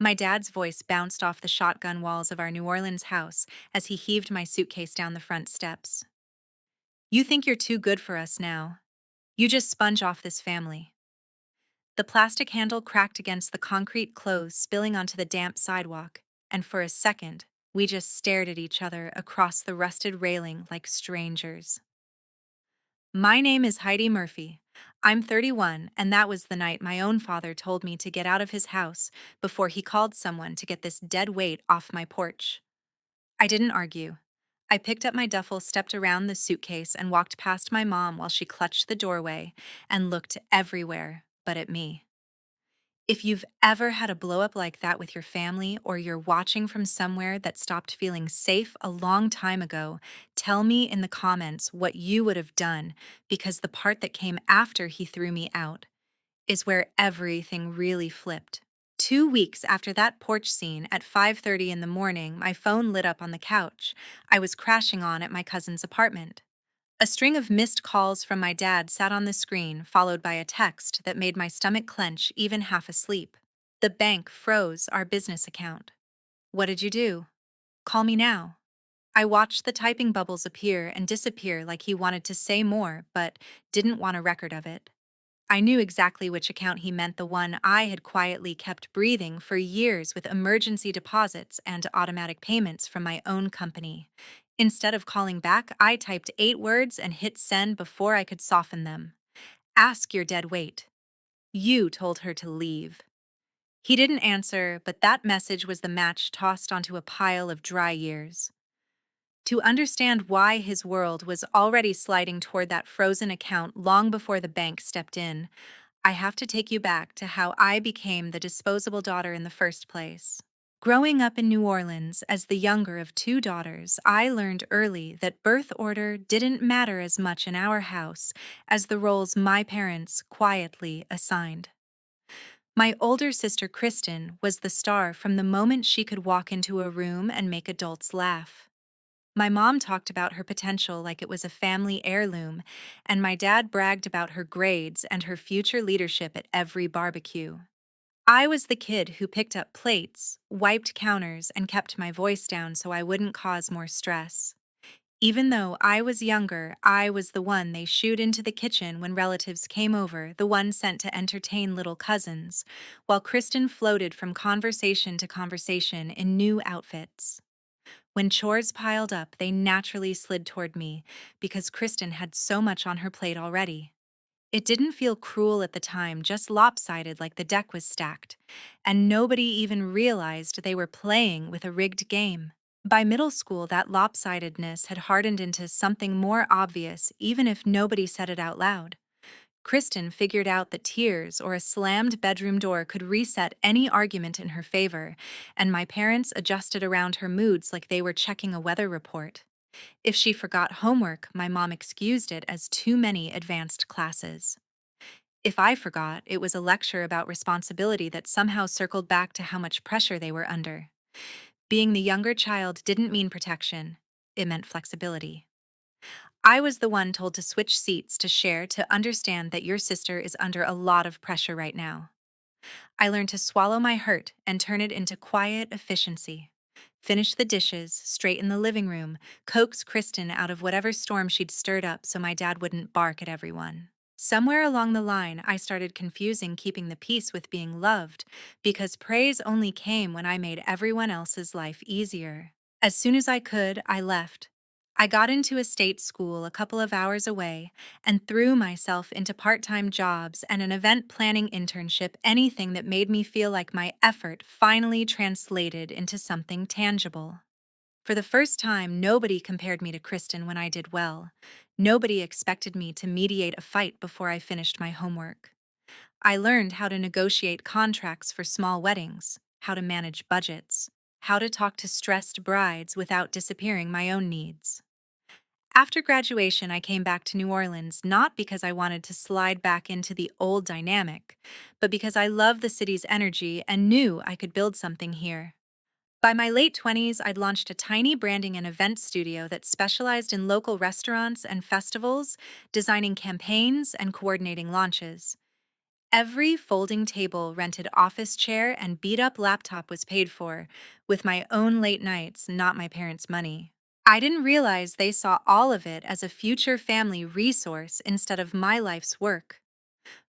My dad's voice bounced off the shotgun walls of our New Orleans house as he heaved my suitcase down the front steps. You think you're too good for us now. You just sponge off this family. The plastic handle cracked against the concrete clothes, spilling onto the damp sidewalk, and for a second, we just stared at each other across the rusted railing like strangers. My name is Heidi Murphy. I'm 31, and that was the night my own father told me to get out of his house before he called someone to get this dead weight off my porch. I didn't argue. I picked up my duffel, stepped around the suitcase, and walked past my mom while she clutched the doorway and looked everywhere but at me. If you've ever had a blow up like that with your family, or you're watching from somewhere that stopped feeling safe a long time ago, tell me in the comments what you would have done, because the part that came after he threw me out is where everything really flipped. 2 weeks after that porch scene at 5:30 in the morning, my phone lit up on the couch. I was crashing on at my cousin's apartment. A string of missed calls from my dad sat on the screen, followed by a text that made my stomach clench even half asleep. The bank froze our business account. What did you do? Call me now. I watched the typing bubbles appear and disappear like he wanted to say more, but didn't want a record of it. I knew exactly which account he meant, the one I had quietly kept breathing for years with emergency deposits and automatic payments from my own company. Instead of calling back, I typed 8 words and hit send before I could soften them. Ask your dead weight. You told her to leave. He didn't answer, but that message was the match tossed onto a pile of dry years. To understand why his world was already sliding toward that frozen account long before the bank stepped in, I have to take you back to how I became the disposable daughter in the first place. Growing up in New Orleans as the younger of two daughters, I learned early that birth order didn't matter as much in our house as the roles my parents quietly assigned. My older sister Kristen was the star from the moment she could walk into a room and make adults laugh. My mom talked about her potential like it was a family heirloom, and my dad bragged about her grades and her future leadership at every barbecue. I was the kid who picked up plates, wiped counters, and kept my voice down so I wouldn't cause more stress. Even though I was younger, I was the one they shooed into the kitchen when relatives came over, the one sent to entertain little cousins, while Kristen floated from conversation to conversation in new outfits. When chores piled up, they naturally slid toward me because Kristen had so much on her plate already. It didn't feel cruel at the time, just lopsided like the deck was stacked, and nobody even realized they were playing with a rigged game. By middle school, that lopsidedness had hardened into something more obvious, even if nobody said it out loud. Kristen figured out that tears or a slammed bedroom door could reset any argument in her favor, and my parents adjusted around her moods like they were checking a weather report. If she forgot homework, my mom excused it as too many advanced classes. If I forgot, it was a lecture about responsibility that somehow circled back to how much pressure they were under. Being the younger child didn't mean protection, it meant flexibility. I was the one told to switch seats to share, to understand that your sister is under a lot of pressure right now. I learned to swallow my hurt and turn it into quiet efficiency. Finish the dishes, straighten the living room, coax Kristen out of whatever storm she'd stirred up so my dad wouldn't bark at everyone. Somewhere along the line, I started confusing keeping the peace with being loved, because praise only came when I made everyone else's life easier. As soon as I could, I left. I got into a state school a couple of hours away and threw myself into part-time jobs and an event planning internship, anything that made me feel like my effort finally translated into something tangible. For the first time, nobody compared me to Kristen when I did well. Nobody expected me to mediate a fight before I finished my homework. I learned how to negotiate contracts for small weddings, how to manage budgets, how to talk to stressed brides without disappearing my own needs. After graduation, I came back to New Orleans not because I wanted to slide back into the old dynamic, but because I loved the city's energy and knew I could build something here. By my late 20s, I'd launched a tiny branding and event studio that specialized in local restaurants and festivals, designing campaigns and coordinating launches. Every folding table, rented office chair, and beat up laptop was paid for, with my own late nights, not my parents' money. I didn't realize they saw all of it as a future family resource instead of my life's work.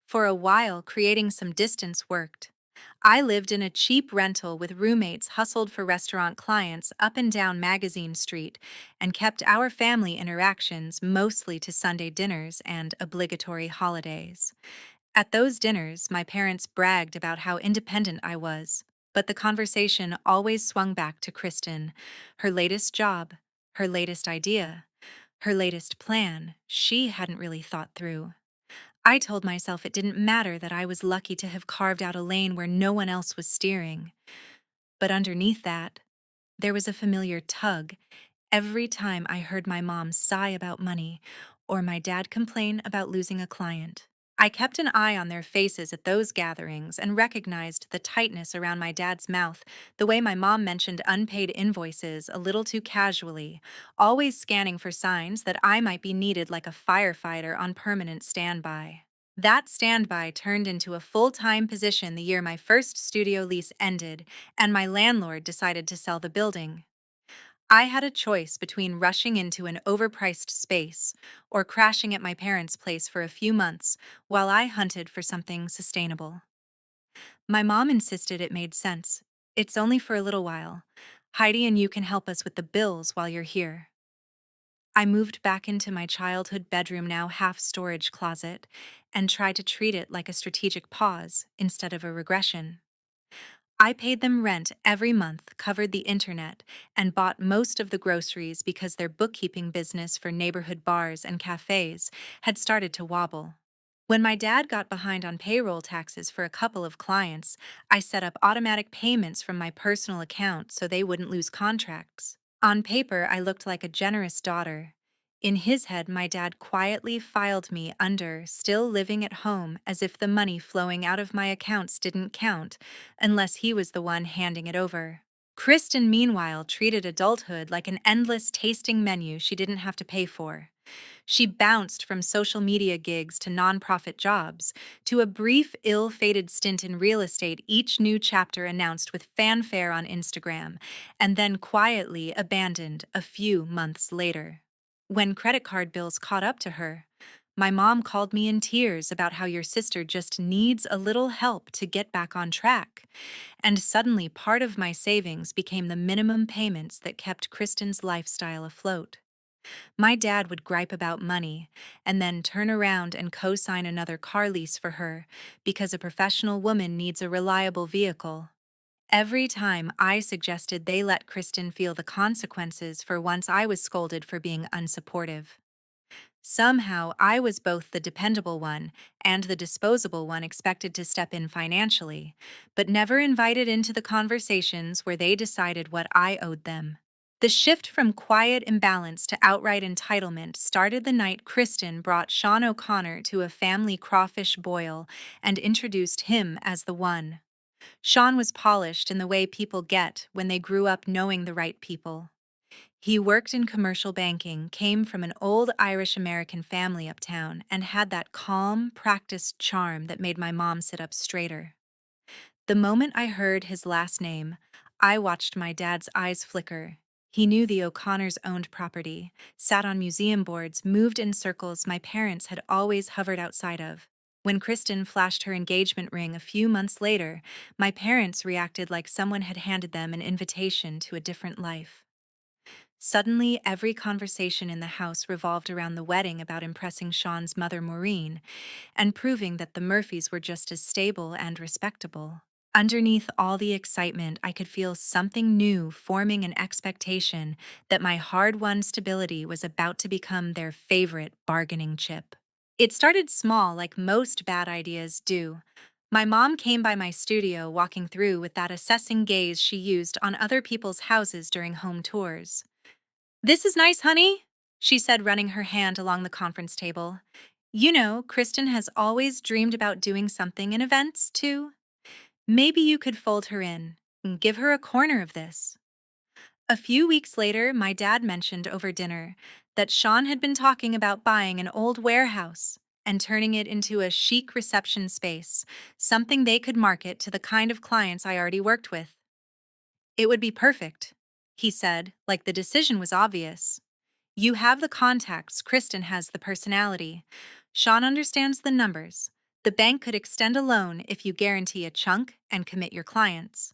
For a while, creating some distance worked. I lived in a cheap rental with roommates hustled for restaurant clients up and down Magazine Street and kept our family interactions mostly to Sunday dinners and obligatory holidays. At those dinners, my parents bragged about how independent I was, but the conversation always swung back to Kristen, her latest job, her latest idea, her latest plan she hadn't really thought through. I told myself it didn't matter that I was lucky to have carved out a lane where no one else was steering. But underneath that, there was a familiar tug every time I heard my mom sigh about money or my dad complain about losing a client. I kept an eye on their faces at those gatherings and recognized the tightness around my dad's mouth, the way my mom mentioned unpaid invoices a little too casually, always scanning for signs that I might be needed like a firefighter on permanent standby. That standby turned into a full-time position the year my first studio lease ended and my landlord decided to sell the building. I had a choice between rushing into an overpriced space or crashing at my parents' place for a few months while I hunted for something sustainable. My mom insisted it made sense. It's only for a little while. Heidi and you can help us with the bills while you're here. I moved back into my childhood bedroom, now half storage closet, and tried to treat it like a strategic pause instead of a regression. I paid them rent every month, covered the internet, and bought most of the groceries because their bookkeeping business for neighborhood bars and cafes had started to wobble. When my dad got behind on payroll taxes for a couple of clients, I set up automatic payments from my personal account so they wouldn't lose contracts. On paper, I looked like a generous daughter. In his head, my dad quietly filed me under still living at home as if the money flowing out of my accounts didn't count unless he was the one handing it over. Kristen, meanwhile, treated adulthood like an endless tasting menu she didn't have to pay for. She bounced from social media gigs to nonprofit jobs, to a brief, ill fated stint in real estate, each new chapter announced with fanfare on Instagram, and then quietly abandoned a few months later. When credit card bills caught up to her, my mom called me in tears about how your sister just needs a little help to get back on track. And suddenly, part of my savings became the minimum payments that kept Kristen's lifestyle afloat. My dad would gripe about money and then turn around and co-sign another car lease for her because a professional woman needs a reliable vehicle. Every time I suggested they let Kristen feel the consequences for once, I was scolded for being unsupportive. Somehow, I was both the dependable one and the disposable one expected to step in financially, but never invited into the conversations where they decided what I owed them. The shift from quiet imbalance to outright entitlement started the night Kristen brought Sean O'Connor to a family crawfish boil and introduced him as the one. Sean was polished in the way people get when they grew up knowing the right people. He worked in commercial banking, came from an old Irish American family uptown, and had that calm, practiced charm that made my mom sit up straighter. The moment I heard his last name, I watched my dad's eyes flicker. He knew the O'Connors owned property, sat on museum boards, moved in circles my parents had always hovered outside of. When Kristen flashed her engagement ring a few months later, my parents reacted like someone had handed them an invitation to a different life. Suddenly, every conversation in the house revolved around the wedding, about impressing Sean's mother, Maureen, and proving that the Murphys were just as stable and respectable. Underneath all the excitement, I could feel something new forming, an expectation that my hard-won stability was about to become their favorite bargaining chip. It started small, like most bad ideas do. My mom came by my studio, walking through with that assessing gaze she used on other people's houses during home tours. "This is nice, honey," she said, running her hand along the conference table. "You know, Kristen has always dreamed about doing something in events, too. Maybe you could fold her in and give her a corner of this." A few weeks later, my dad mentioned over dinner that Sean had been talking about buying an old warehouse, and turning it into a chic reception space, something they could market to the kind of clients I already worked with. It would be perfect, he said, like the decision was obvious. You have the contacts, Kristen has the personality. Sean understands the numbers. The bank could extend a loan if you guarantee a chunk and commit your clients.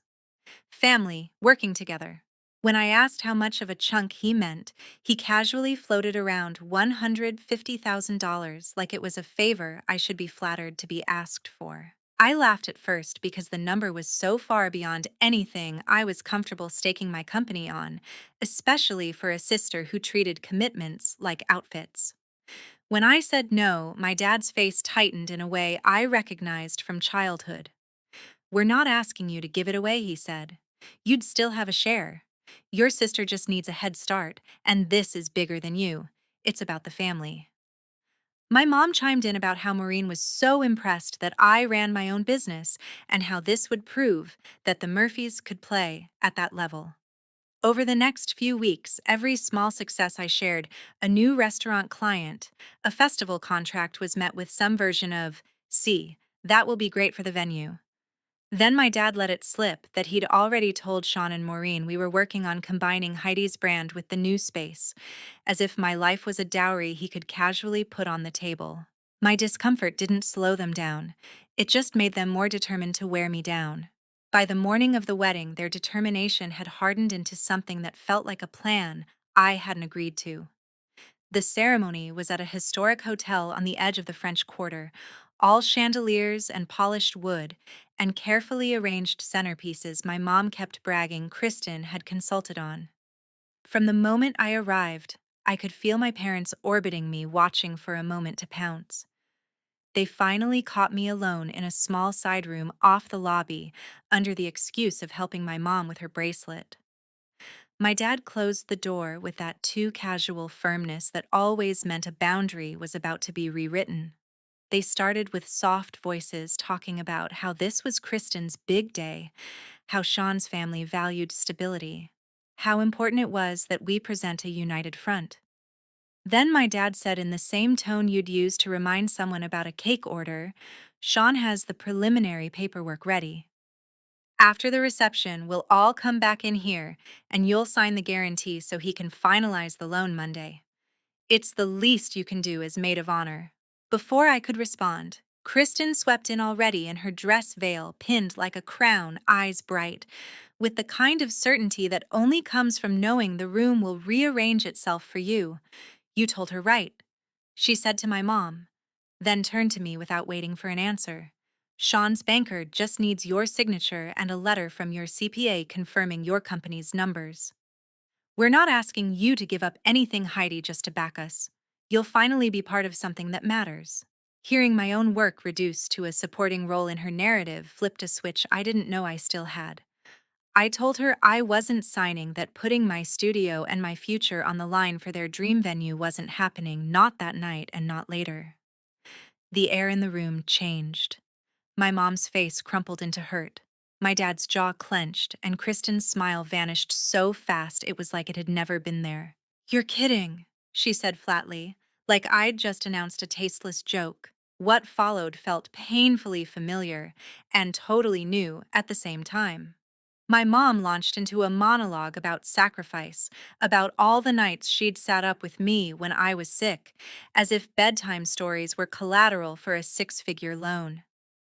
Family, working together. When I asked how much of a chunk he meant, he casually floated around $150,000 like it was a favor I should be flattered to be asked for. I laughed at first because the number was so far beyond anything I was comfortable staking my company on, especially for a sister who treated commitments like outfits. When I said no, my dad's face tightened in a way I recognized from childhood. We're not asking you to give it away, he said. You'd still have a share. Your sister just needs a head start, and this is bigger than you. It's about the family. My mom chimed in about how Maureen was so impressed that I ran my own business and how this would prove that the Murphys could play at that level. Over the next few weeks, every small success I shared, a new restaurant client, a festival contract was met with some version of, see, that will be great for the venue. Then my dad let it slip that he'd already told Sean and Maureen we were working on combining Heidi's brand with the new space, as if my life was a dowry he could casually put on the table. My discomfort didn't slow them down, it just made them more determined to wear me down. By the morning of the wedding, their determination had hardened into something that felt like a plan I hadn't agreed to. The ceremony was at a historic hotel on the edge of the French Quarter, all chandeliers and polished wood, and carefully arranged centerpieces my mom kept bragging Kristen had consulted on. From the moment I arrived, I could feel my parents orbiting me, watching for a moment to pounce. They finally caught me alone in a small side room off the lobby, under the excuse of helping my mom with her bracelet. My dad closed the door with that too casual firmness that always meant a boundary was about to be rewritten. They started with soft voices talking about how this was Kristen's big day, how Sean's family valued stability, how important it was that we present a united front. Then my dad said in the same tone you'd use to remind someone about a cake order, Sean has the preliminary paperwork ready. After the reception, we'll all come back in here, and you'll sign the guarantee so he can finalize the loan Monday. It's the least you can do as maid of honor. Before I could respond, Kristen swept in already in her dress veil pinned like a crown, eyes bright, with the kind of certainty that only comes from knowing the room will rearrange itself for you. You told her right, she said to my mom, then turned to me without waiting for an answer. Sean's banker just needs your signature and a letter from your CPA confirming your company's numbers. We're not asking you to give up anything, Heidi, just to back us. You'll finally be part of something that matters. Hearing my own work reduced to a supporting role in her narrative flipped a switch I didn't know I still had. I told her I wasn't signing, that putting my studio and my future on the line for their dream venue wasn't happening, not that night and not later. The air in the room changed. My mom's face crumpled into hurt. My dad's jaw clenched, and Kristen's smile vanished so fast it was like it had never been there. You're kidding, she said flatly, like I'd just announced a tasteless joke. What followed felt painfully familiar and totally new at the same time. My mom launched into a monologue about sacrifice, about all the nights she'd sat up with me when I was sick, as if bedtime stories were collateral for a six-figure loan.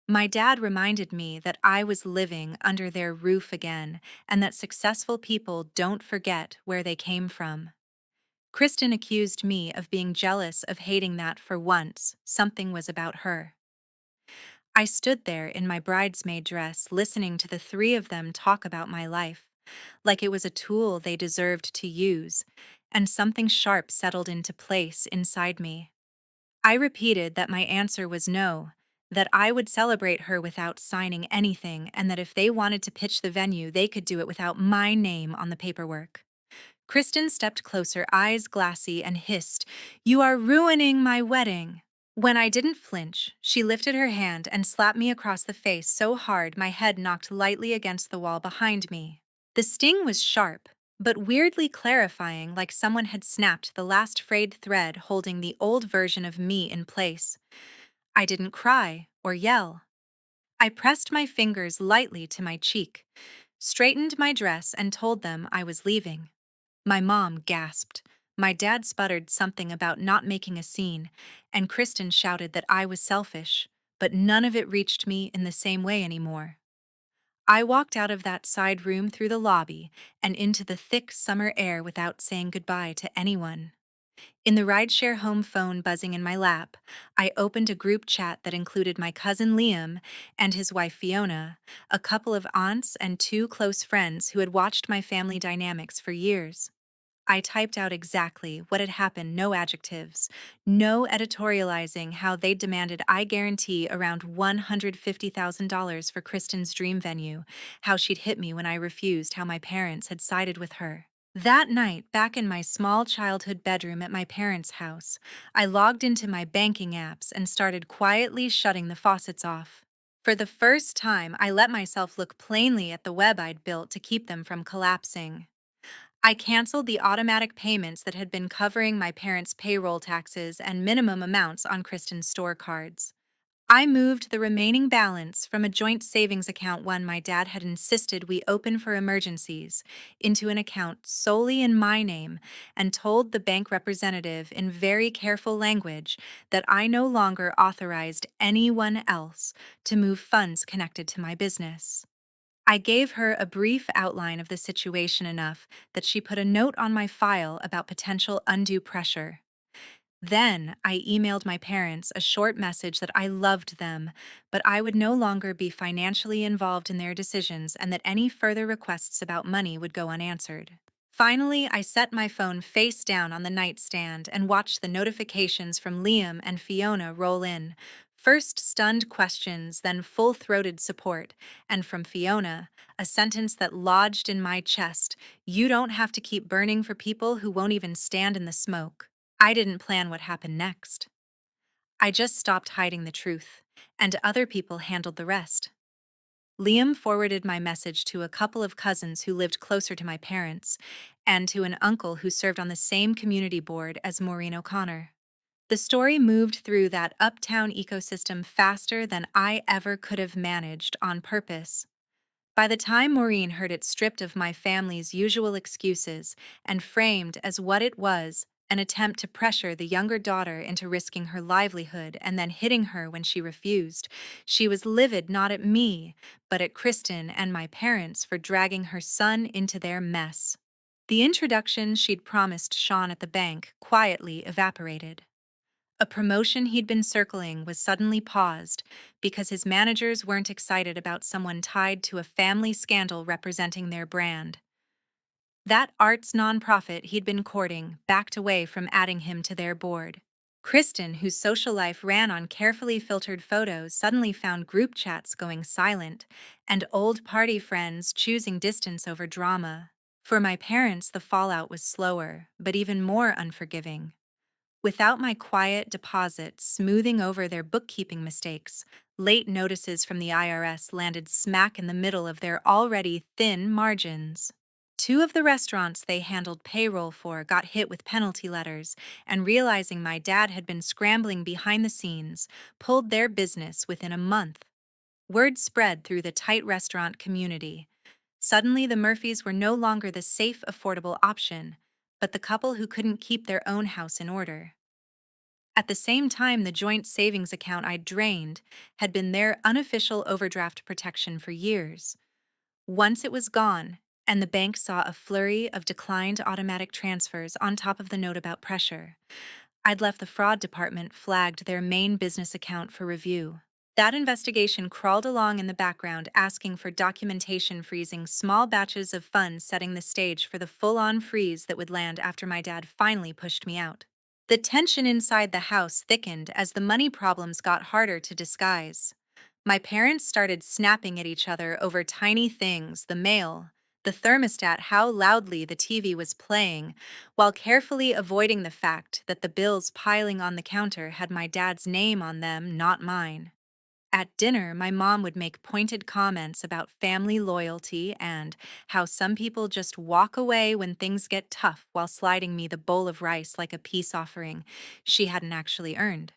My dad reminded me that I was living under their roof again and that successful people don't forget where they came from. Kristen accused me of being jealous, of hating that for once something was about her. I stood there in my bridesmaid dress listening to the three of them talk about my life, like it was a tool they deserved to use, and something sharp settled into place inside me. I repeated that my answer was no, that I would celebrate her without signing anything, and that if they wanted to pitch the venue, they could do it without my name on the paperwork. Kristen stepped closer, eyes glassy, and hissed, "You are ruining my wedding." When I didn't flinch, she lifted her hand and slapped me across the face so hard my head knocked lightly against the wall behind me. The sting was sharp, but weirdly clarifying, like someone had snapped the last frayed thread holding the old version of me in place. I didn't cry or yell. I pressed my fingers lightly to my cheek, straightened my dress, and told them I was leaving. My mom gasped. My dad sputtered something about not making a scene, and Kristen shouted that I was selfish, but none of it reached me in the same way anymore. I walked out of that side room through the lobby and into the thick summer air without saying goodbye to anyone. In the rideshare home phone buzzing in my lap, I opened a group chat that included my cousin Liam and his wife Fiona, a couple of aunts, and two close friends who had watched my family dynamics for years. I typed out exactly what had happened, no adjectives, no editorializing how they demanded I guarantee around $150,000 for Kristen's dream venue, how she'd hit me when I refused, how my parents had sided with her. That night, back in my small childhood bedroom at my parents' house, I logged into my banking apps and started quietly shutting the faucets off. For the first time, I let myself look plainly at the web I'd built to keep them from collapsing. I canceled the automatic payments that had been covering my parents' payroll taxes and minimum amounts on Kristen's store cards. I moved the remaining balance from a joint savings account, one my dad had insisted we open for emergencies, into an account solely in my name, and told the bank representative in very careful language that I no longer authorized anyone else to move funds connected to my business. I gave her a brief outline of the situation, enough that she put a note on my file about potential undue pressure. Then I emailed my parents a short message that I loved them, but I would no longer be financially involved in their decisions and that any further requests about money would go unanswered. Finally, I set my phone face down on the nightstand and watched the notifications from Liam and Fiona roll in. First stunned questions, then full throated support, and from Fiona, a sentence that lodged in my chest: "You don't have to keep burning for people who won't even stand in the smoke." I didn't plan what happened next. I just stopped hiding the truth, and other people handled the rest. Liam forwarded my message to a couple of cousins who lived closer to my parents, and to an uncle who served on the same community board as Maureen O'Connor. The story moved through that uptown ecosystem faster than I ever could have managed on purpose. By the time Maureen heard it, stripped of my family's usual excuses and framed as what it was, an attempt to pressure the younger daughter into risking her livelihood and then hitting her when she refused, she was livid not at me, but at Kristen and my parents for dragging her son into their mess. The introduction she'd promised Sean at the bank quietly evaporated. A promotion he'd been circling was suddenly paused because his managers weren't excited about someone tied to a family scandal representing their brand. That arts nonprofit he'd been courting backed away from adding him to their board. Kristen, whose social life ran on carefully filtered photos, suddenly found group chats going silent and old party friends choosing distance over drama. For my parents, the fallout was slower, but even more unforgiving. Without my quiet deposit smoothing over their bookkeeping mistakes, late notices from the IRS landed smack in the middle of their already thin margins. Two of the restaurants they handled payroll for got hit with penalty letters, and realizing my dad had been scrambling behind the scenes, pulled their business within a month. Word spread through the tight restaurant community. Suddenly, the Murphys were no longer the safe, affordable option, but the couple who couldn't keep their own house in order. At the same time, the joint savings account I'd drained had been their unofficial overdraft protection for years. Once it was gone, and the bank saw a flurry of declined automatic transfers on top of the note about pressure, I'd left the fraud department flagged their main business account for review. That investigation crawled along in the background, asking for documentation, freezing small batches of funds, setting the stage for the full-on freeze that would land after my dad finally pushed me out. The tension inside the house thickened as the money problems got harder to disguise. My parents started snapping at each other over tiny things: the mail, the thermostat, how loudly the TV was playing, while carefully avoiding the fact that the bills piling on the counter had my dad's name on them, not mine. At dinner, my mom would make pointed comments about family loyalty and how some people just walk away when things get tough while sliding me the bowl of rice like a peace offering she hadn't actually earned.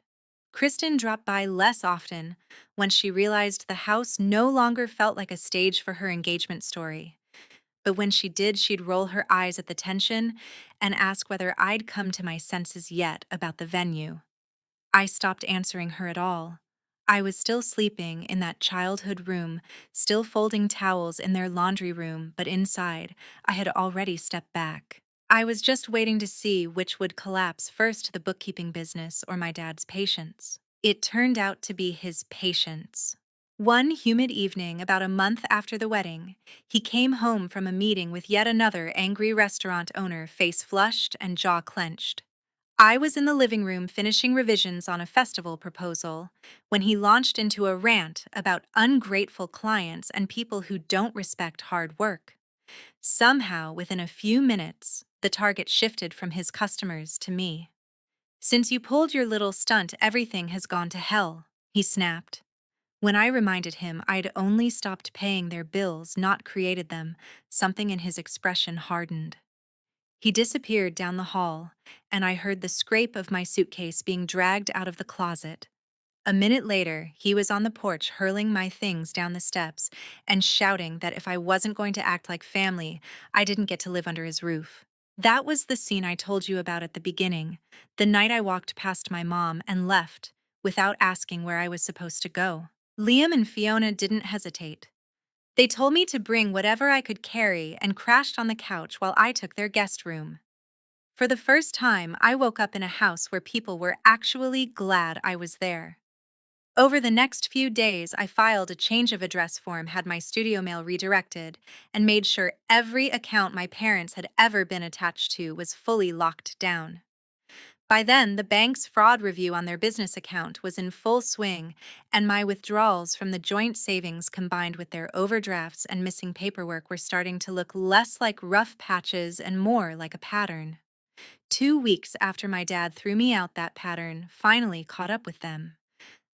Kristen dropped by less often when she realized the house no longer felt like a stage for her engagement story. But when she did, she'd roll her eyes at the tension and ask whether I'd come to my senses yet about the venue. I stopped answering her at all. I was still sleeping in that childhood room, still folding towels in their laundry room, but inside, I had already stepped back. I was just waiting to see which would collapse first, the bookkeeping business or my dad's patience. It turned out to be his patience. One humid evening, about a month after the wedding, he came home from a meeting with yet another angry restaurant owner, face flushed and jaw clenched. I was in the living room finishing revisions on a festival proposal when he launched into a rant about ungrateful clients and people who don't respect hard work. Somehow, within a few minutes, the target shifted from his customers to me. "Since you pulled your little stunt, everything has gone to hell," he snapped. When I reminded him I'd only stopped paying their bills, not created them, something in his expression hardened. He disappeared down the hall, and I heard the scrape of my suitcase being dragged out of the closet. A minute later, he was on the porch hurling my things down the steps and shouting that if I wasn't going to act like family, I didn't get to live under his roof. That was the scene I told you about at the beginning, the night I walked past my mom and left without asking where I was supposed to go. Liam and Fiona didn't hesitate. They told me to bring whatever I could carry and crashed on the couch while I took their guest room. For the first time, I woke up in a house where people were actually glad I was there. Over the next few days, I filed a change of address form, had my studio mail redirected, and made sure every account my parents had ever been attached to was fully locked down. By then, the bank's fraud review on their business account was in full swing, and my withdrawals from the joint savings combined with their overdrafts and missing paperwork were starting to look less like rough patches and more like a pattern. 2 weeks after my dad threw me out, that pattern finally caught up with them.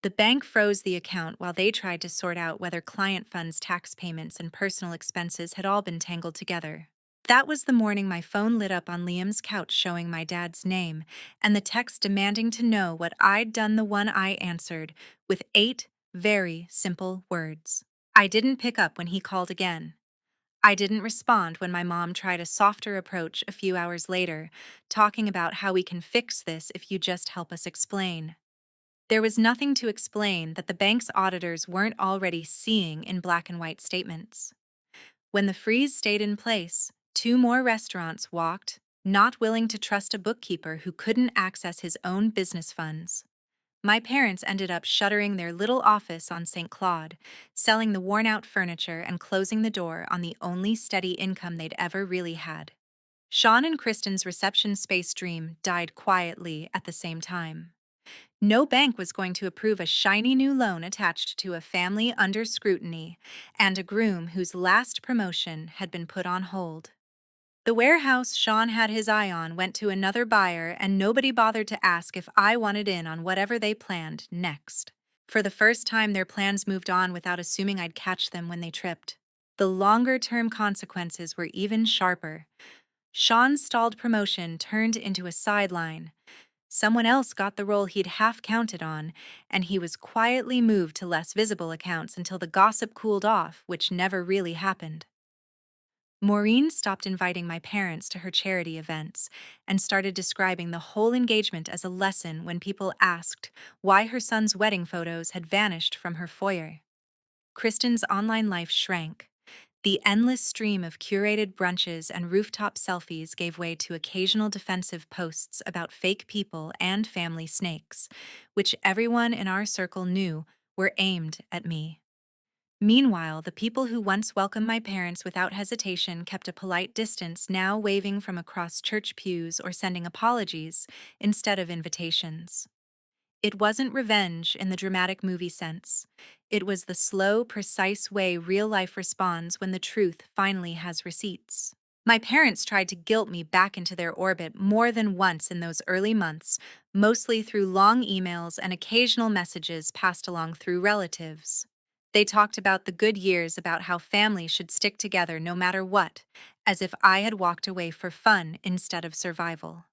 The bank froze the account while they tried to sort out whether client funds, tax payments, and personal expenses had all been tangled together. That was the morning my phone lit up on Liam's couch showing my dad's name and the text demanding to know what I'd done. The one I answered with 8 very simple words. I didn't pick up when he called again. I didn't respond when my mom tried a softer approach a few hours later, talking about how we can fix this if you just help us explain. There was nothing to explain that the bank's auditors weren't already seeing in black and white statements. When the freeze stayed in place, 2 more restaurants walked, not willing to trust a bookkeeper who couldn't access his own business funds. My parents ended up shuttering their little office on St. Claude, selling the worn-out furniture and closing the door on the only steady income they'd ever really had. Sean and Kristen's reception space dream died quietly at the same time. No bank was going to approve a shiny new loan attached to a family under scrutiny and a groom whose last promotion had been put on hold. The warehouse Sean had his eye on went to another buyer, and nobody bothered to ask if I wanted in on whatever they planned next. For the first time, their plans moved on without assuming I'd catch them when they tripped. The longer-term consequences were even sharper. Sean's stalled promotion turned into a sideline. Someone else got the role he'd half counted on, and he was quietly moved to less visible accounts until the gossip cooled off, which never really happened. Maureen stopped inviting my parents to her charity events and started describing the whole engagement as a lesson when people asked why her son's wedding photos had vanished from her foyer. Kristen's online life shrank. The endless stream of curated brunches and rooftop selfies gave way to occasional defensive posts about fake people and family snakes, which everyone in our circle knew were aimed at me. Meanwhile, the people who once welcomed my parents without hesitation kept a polite distance, now waving from across church pews or sending apologies instead of invitations. It wasn't revenge in the dramatic movie sense. It was the slow, precise way real life responds when the truth finally has receipts. My parents tried to guilt me back into their orbit more than once in those early months, mostly through long emails and occasional messages passed along through relatives. They talked about the good years, about how family should stick together no matter what, as if I had walked away for fun instead of survival.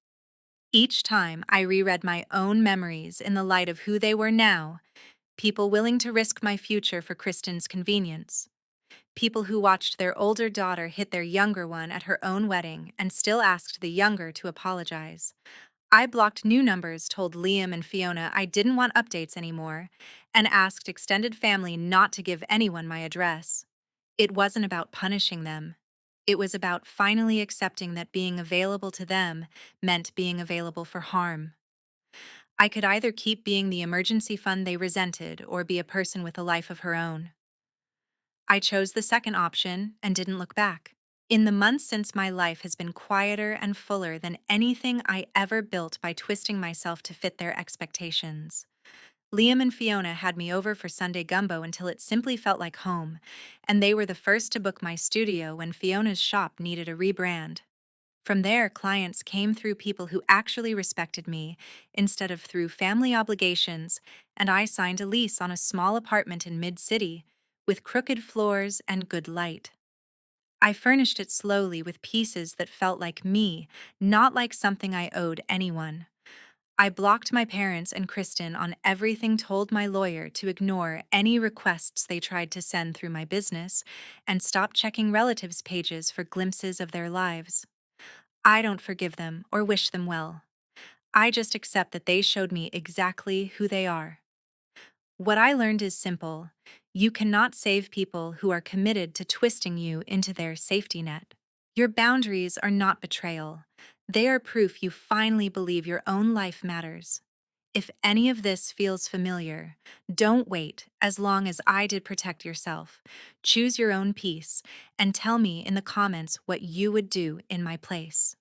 Each time I reread my own memories in the light of who they were now, people willing to risk my future for Kristen's convenience. People who watched their older daughter hit their younger one at her own wedding and still asked the younger to apologize. I blocked new numbers, told Liam and Fiona I didn't want updates anymore, and asked extended family not to give anyone my address. It wasn't about punishing them. It was about finally accepting that being available to them meant being available for harm. I could either keep being the emergency fund they resented or be a person with a life of her own. I chose the second option and didn't look back. In the months since, my life has been quieter and fuller than anything I ever built by twisting myself to fit their expectations. Liam and Fiona had me over for Sunday gumbo until it simply felt like home, and they were the first to book my studio when Fiona's shop needed a rebrand. From there, clients came through people who actually respected me instead of through family obligations, and I signed a lease on a small apartment in mid-city with crooked floors and good light. I furnished it slowly with pieces that felt like me, not like something I owed anyone. I blocked my parents and Kristen on everything, told my lawyer to ignore any requests they tried to send through my business, and stopped checking relatives' pages for glimpses of their lives. I don't forgive them or wish them well. I just accept that they showed me exactly who they are. What I learned is simple: you cannot save people who are committed to twisting you into their safety net. Your boundaries are not betrayal, they are proof you finally believe your own life matters. If any of this feels familiar, don't wait as long as I did. Protect yourself, choose your own peace, and tell me in the comments what you would do in my place.